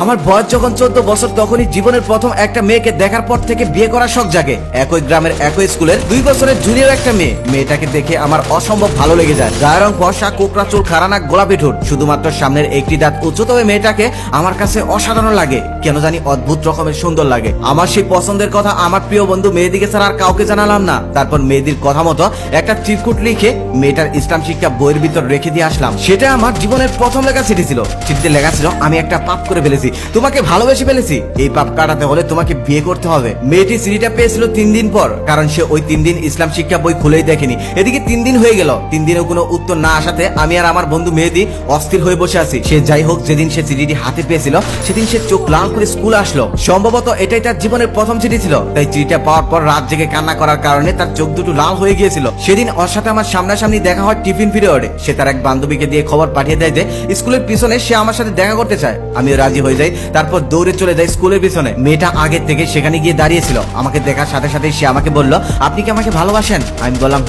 আমার বয়স যখন 14 বছর তখনই জীবনের প্রথম একটা মেয়েকে দেখার পর থেকে বিয়ে করার শখ জাগে। একই গ্রামের একই স্কুলের 2 বছরের জুনিয়র একটা মেয়ে। মেয়েটাকে দেখে আমার অসম্ভব ভালো লেগে যায়। গায়ের রং ফর্সা, কোকড়া চুল, খাড়া নাক, গোলাপি ঠোঁট, শুধুমাত্র সামনের একটি দাঁত উঁচু। তবে মেয়েটাকে আমার কাছে অসাধারণ লাগে, কেন জানি অদ্ভুত রকমের সুন্দর লাগে। আমার সেই পছন্দের কথা আমার প্রিয় বন্ধু মেহেদিকে ছাড়া আর কাউকে জানালাম না। তারপর মেহেদির কথা মতো একটা চিরকুট লিখে মেয়েটার ইসলাম শিক্ষা বইয়ের ভিতর রেখে দিয়ে আসলাম। সেটা আমার জীবনের প্রথম লেখা চিঠি ছিল। চিঠিতে লেখা ছিল, আমি একটা পাপ করে ফেলেছি, তোমাকে ভালোবেসে ফেলেছি। এই পাপ কাটাতে হলে তোমাকে বিয়ে করতে হবে। মেয়েটি চিঠিটা পেয়েছিল 3 দিন পর, কারণ সে ওই 3 দিন ইসলাম শিক্ষা বই খুলেই দেখেনি। এদিকে 3 দিন হয়ে গেল, 3 দিনেও কোনো উত্তর না আসাতে আমি আর আমার বন্ধু মেহেদি অস্থির হয়ে বসে আছি। সে যাই হোক, যেদিন সে চিঠিটি হাতে পেয়েছিল সেদিন সে চোখ লাল করে স্কুল আসলো। সম্ভবত এটাই তার জীবনের প্রথম চিঠি ছিল, তাই চিঠিটা পাওয়ার পর রাত জেগে কান্না করার কারণে তার চোখ দুটো লাল হয়ে গিয়েছিল। সেদিন ওর সাথে আমার সামনাসামনি দেখা হয় টিফিন পিরিয়ডে। সে তার এক বান্ধবীকে দিয়ে খবর পাঠিয়ে দেয় যে স্কুলের পিছনে সে আমার সাথে দেখা করতে চায়। আমিও রাজি হয়ে যাই। তারপর দৌড়ে চলে যাই স্কুলের পিছনে। মেয়েটা আগে থেকে সেখানে গিয়ে দাঁড়িয়েছিল। আমাকে দেখার সাথে সাথে সে আমাকে বলল, আপনি কি আমাকে ভালোবাসেন? আমি বললাম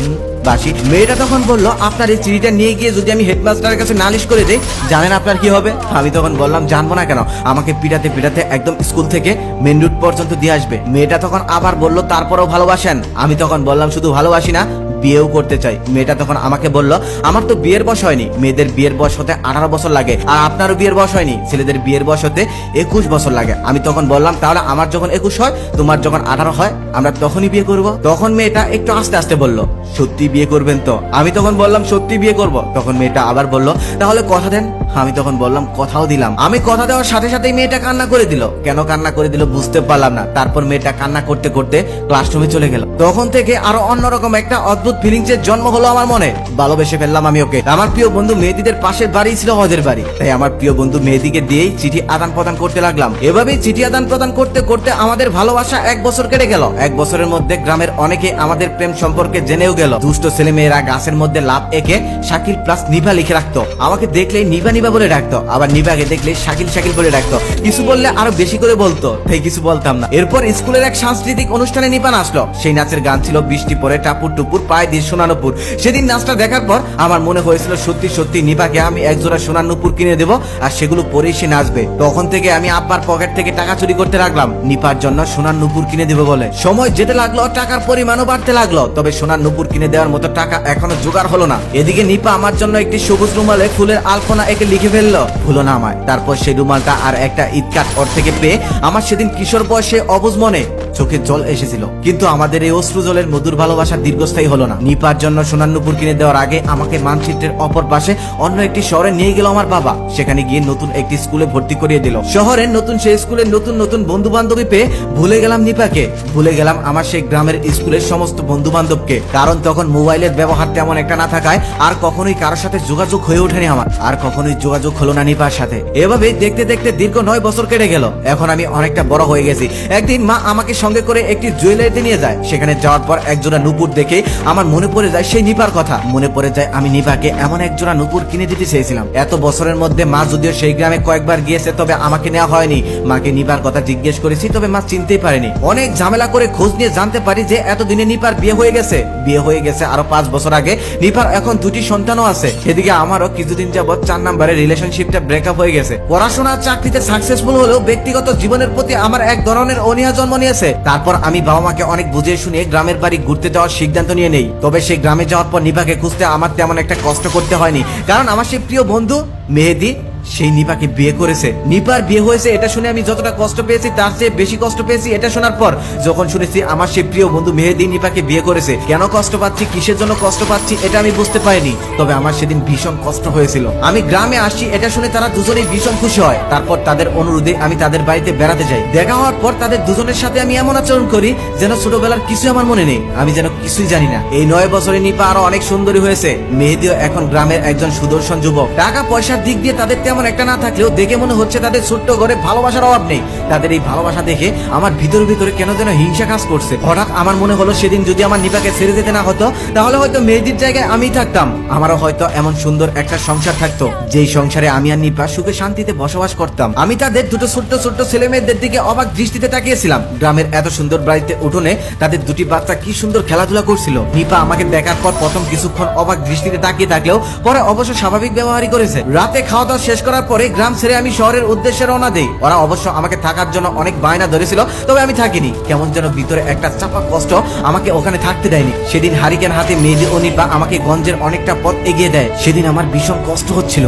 বাসি। মেয়েটা তখন বলল, আপনার এই চিঠিটা নিয়ে গিয়ে যদি আমি হেডমাস্টারের কাছে নালিশ করে দিই, জানেন আপনার কি হবে? আমি তখন বললাম, জানবো না কেন, আমাকে পিটাতে পিটাতে একদম স্কুল থেকে মেন রুট পর্যন্ত দিয়ে আসবে। মেয়েটা তখন আবার বলল, তারপরেও ভালোবাসেন? আমি তখন বললাম, শুধু ভালোবাসি না, বিয়েও করতে চাই। মেয়েটা তখন আমাকে বলল, আমার তো বিয়ের বয়স হয়নি, মেয়েদের বিয়ের বয়স হতে 18 বছর লাগে, আর আপনারও বিয়ের বয়স হয়নি, ছেলেদের বিয়ের বয়স হতে 21 বছর লাগে। আমি তখন বললাম, তাহলে আমার যখন 21 হয়, তোমার যখন 18 হয়, আমরা তখনই বিয়ে করব। তখন মেয়েটা একটু আস্তে আস্তে বলল, সত্যি বিয়ে করবেন তো? আমি তখন বললাম, সত্যি বিয়ে করব। তখন মেয়েটা আবার বলল, তাহলে কথা দেন। আমি তখন বললাম, কথাও দিলাম। আমি কথা দেওয়ার সাথে সাথেই মেয়েটা কান্না করে দিল। কেন কান্না করে দিল বুঝতে পারলাম না। তারপর মেয়েটা কান্না করতে করতে ক্লাসরুমে চলে গেল। তখন থেকে আরো অন্যরকম একটা অদ্ভুত ফিলিংস এর জন্ম হলো আমার মনে। ভালোবেসে ফেললাম আমি ওকে। আমার প্রিয় বন্ধু মেহেদিদের পাশের বাড়ি ছিল ওদের বাড়ি, তাই আমার প্রিয় বন্ধু মেহেদিকে দিয়েই চিঠি আদান প্রদান করতে লাগলাম। এভাবেই চিঠি আদান প্রদান করতে করতে আমাদের ভালোবাসা 1 বছর কেটে গেল। 1 বছরের মধ্যে গ্রামের অনেকে আমাদের প্রেম সম্পর্কে জেনেও গেল। দুষ্ট ছেলে মেয়েরা গাছের মধ্যে লাভ এঁকে শাকিল প্লাস নিভা লিখে রাখতো। আমাকে দেখলেই নিভা নিভা বলে ডাকতো, আবার নিভাকে দেখলে শাকিল শাকিল বলে ডাকতো। কিছু বললে আরো বেশি করে বলতো, তাই কিছু বলতাম না। এরপর স্কুলের এক সাংস্কৃতিক অনুষ্ঠানে নিভা নাচলো। সেই নাচের গান ছিল বৃষ্টি পরে টাপুর টুপুর পায়ে দিয়ে সোনার নুপুর। সেদিন নাচটা দেখার পর আমার মনে হয়েছিল সত্যি সত্যি নিভাকে আমি একজোড়া সোনার নুপুর কিনে দেবো, আর সেগুলো পরেই সে নাচবে। তখন থেকে আমি আব্বার পকেট থেকে টাকা চুরি করতে লাগলাম নিপার জন্য সোনার নুপুর কিনে দেবো বলে। সময় যেতে লাগলো, টাকার পরিমাণও বাড়তে লাগলো, তবে সোনার নুপুর কিনে দেওয়ার মতো টাকা এখনো জোগাড় হলো না। এদিকে নিপা আমার জন্য একটি সবুজ রুমালে ফুলের আলপনা একে লিখে ফেললো, ভুলো না আমায়। তারপর সেই রুমালটা আর একটা ঈদকাট ওর থেকে পেয়ে আমার সেদিন কিশোর বয়সে অবুঝ মনে চোখে জল এসেছিল। কিন্তু আমাদের এই অশ্রু জলের মধুর ভালোবাসা দীর্ঘস্থায়ী হলো না। নিপার জন্য সোনার নুপুর কিনে দেওয়ার আগে আমাকে মানচিত্রের অপর পাশে অন্য একটি শহরে নিয়ে গেল আমার বাবা। সেখানে গিয়ে নতুন একটি স্কুলে ভর্তি করিয়ে দিল। শহরের নতুন সেই স্কুলের নতুন নতুন বন্ধু বান্ধবী পেয়ে ভুলে গেলাম নিপাকে, ভুলে গেলাম আমার সেই গ্রামের স্কুলের সমস্ত বন্ধু বান্ধবকে। কারণ তখন মোবাইলের ব্যবহার তেমন একটা না থাকায় আর কখনোই কারোর সাথে যোগাযোগ হয়ে ওঠেনি আমার, আর কখনোই যোগাযোগ হলো না নিপার সাথে। এভাবে দেখতে দেখতে দীর্ঘ 9 বছর কেটে গেল। এখন আমি অনেকটা বড় হয়ে গেছি। একদিন মা আমাকে সঙ্গে করে একটি জুয়েলারিতে নিয়ে যায়। সেখানে যাওয়ার পর একজোড়া নুপুর দেখে আমার মনে পড়ে যায় সেই নিপার কথা। মনে পড়ে যায় আমি নিপাকে এমন একজোড়া নুপুর কিনে দিতে চেয়েছিলাম। এত বছরের মধ্যে মা যদিও সেই গ্রামে কয়েকবার গিয়েছে, তবে আমাকে নেওয়া হয়নি। মাকে নিপার কথা জিজ্ঞেস করেছি, তবে মা চিনতেই পারেনি। অনেক ঝামেলা করে খোঁজ নিয়ে জানতে পারি যে এতদিনে নিপার বিয়ে হয়ে গেছে। বিয়ে হয়ে গেছে আরো 5 বছর আগে। নিপার এখন 2টি সন্তানও আছে। এদিকে আমারও কিছুদিন যাবত 4 নম্বরের রিলেশনশিপটা ব্রেকআপ হয়ে গেছে। পড়াশোনা চাকরিতে সাকসেসফুল হলেও ব্যক্তিগত জীবনের প্রতি আমার এক ধরনের অনীহা জন্ম নিয়েছে। তারপর আমি বাবা মাকে অনেক বুঝিয়ে শুনিয়ে গ্রামের বাড়ি ঘুরতে যাওয়ার সিদ্ধান্ত নিয়ে নেই। তবে সেই গ্রামে যাওয়ার পর নিভাকে খুঁজতে আমার তেমন একটা কষ্ট করতে হয়নি, কারণ আমার সেই প্রিয় বন্ধু মেহেদি সেই নিপাকে বিয়ে করেছে। নিপার বিয়ে হয়েছে এটা শুনে আমি যতটা কষ্ট পেয়েছি তার চেয়ে বেশি কষ্ট পেয়েছি এটা শোনার পর, যখন শুনেছি আমার সেই প্রিয় বন্ধু মেহেদি নিপাকে বিয়ে করেছে। কেন কষ্ট পাচ্ছি, কিসের জন্য কষ্ট পাচ্ছি এটা আমি বুঝতে পারিনি, তবে আমার সেদিন ভীষণ কষ্ট হয়েছিল। আমি গ্রামে আসছি এটা শুনে তারা দুজনেই ভীষণ খুশি হয়। তারপর তাদের অনুরোধে আমি তাদের বাড়িতে বেড়াতে যাই। দেখা হওয়ার পর তাদের দুজনের সাথে আমি এমন আচরণ করি যেন ছোটবেলার কিছু আমার মনে নেই, আমি যেন কিছুই জানি না। এই 9 বছরে নিপা আরো অনেক সুন্দরী হয়েছে। মেহেদিও এখন গ্রামের একজন সুদর্শন যুবক। টাকা পয়সার দিক দিয়ে তাদের তেমন একটা না থাকলেও দেখে মনে হচ্ছে তাদের ছোট্ট ঘরে ভালোবাসার অভাব নেই। তাদের এই ভালোবাসা দেখে আমার ভিতরে ভিতরে কেন যেন হিংসা কাজ করছে। হঠাৎ আমার মনে হলো সেদিন যদি আমার নিপাকে ছেড়ে যেতে না হতো, তাহলে হয়তো মেহেদির জায়গায় আমি থাকতাম। আমারও হয়তো এমন সুন্দর একটা সংসার থাকতো, যেই সংসারে আমি আর নিপা সুখে শান্তিতে বসবাস করতাম। আমি তাদের দুটো ছোট্ট ছোট্ট ছেলে মেয়েদের দিকে অবাক দৃষ্টিতে তাকিয়েছিলাম। গ্রামের এত সুন্দর বাড়িতে উঠোনে তাদের 2টি বাচ্চা কি সুন্দর খেলাধুলা করছিল। নিপা আমাকে দেখার পর প্রথম কিছুক্ষণ অবাক দৃষ্টিতে তাকিয়ে থাকলেও পরে অবশ্য স্বাভাবিক ব্যবহারই করেছে। রাতে খাওয়া দাওয়া শেষ করার পরে গ্রাম ছেড়ে আমি শহরের উদ্দেশ্যে রওনা দেই। ওরা অবশ্য আমাকে থাকার জন্য অনেক বায়না ধরেছিল, তবে আমি থাকিনি। কেমন যেন ভিতরে একটা চাপা কষ্ট আমাকে ওখানে থাকতে দেয়নি। সেদিন হারিকেন হাতে মেহেদি ও নিপা আমাকে গঞ্জের অনেকটা পথ এগিয়ে দেয়। সেদিন আমার ভীষণ কষ্ট হচ্ছিল,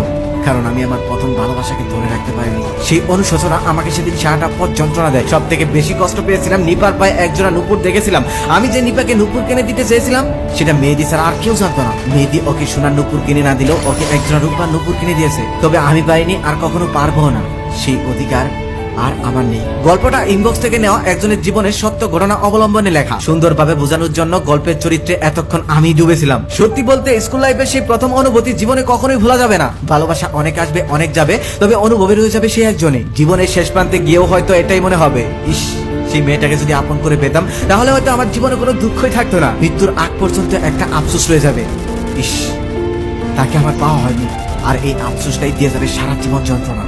কারণ আমি আমার প্রথম ভালোবাসাকে ধরে রাখতে পারিনি। সেই অনুশোচনা আমাকে সেদিন সারাটা পথ যন্ত্রণা দেয়। সব থেকে বেশি কষ্ট পেয়েছিলাম নিপার পায়ে একজোড়া নুপুর দেখেছিলাম। আমি যে নিপাকে নুপুর কিনে দিতে চেয়েছিলাম সেটা মেহেদি ছাড়া আর কেউ জানতো না। মেহেদি ওকে সোনার নুপুর কিনে না দিলেও ওকে একজোড়া রূপার নুপুর কিনে দিয়েছে। তবে আমি পাইনি, আর কখনো পারবো না। সেই অধিকার আর আমার নেই। গল্পটা ইনবক্স থেকে নেওয়া একজনের জীবনের সত্য ঘটনা অবলম্বনে লেখা। সুন্দরভাবে বোঝানোর জন্য গল্পের চরিত্রে এতক্ষণ আমি ডুবেছিলাম। সত্যি বলতে স্কুল লাইফের সেই প্রথম অনুভূতি জীবনে কখনোই ভোলা যাবে না। ভালোবাসা অনেক আসবে, অনেক যাবে, তবে অনুভবের হয়ে যাবে সে একজনই। জীবনের শেষ প্রান্তে গিয়েও হয়তো এটাই মনে হবে, ইস, সেই মেয়েটাকে যদি আপন করে পেতাম, তাহলে হয়তো আমার জীবনে কোনো দুঃখই থাকতো না। মৃত্যুর আগ পর্যন্ত একটা আফসোস রয়ে যাবে, ইস, তাকে আমার পাওয়া হয়নি। আর এই আফসোসটাই দিয়ে যাবে সারা জীবন যন্ত্রণা।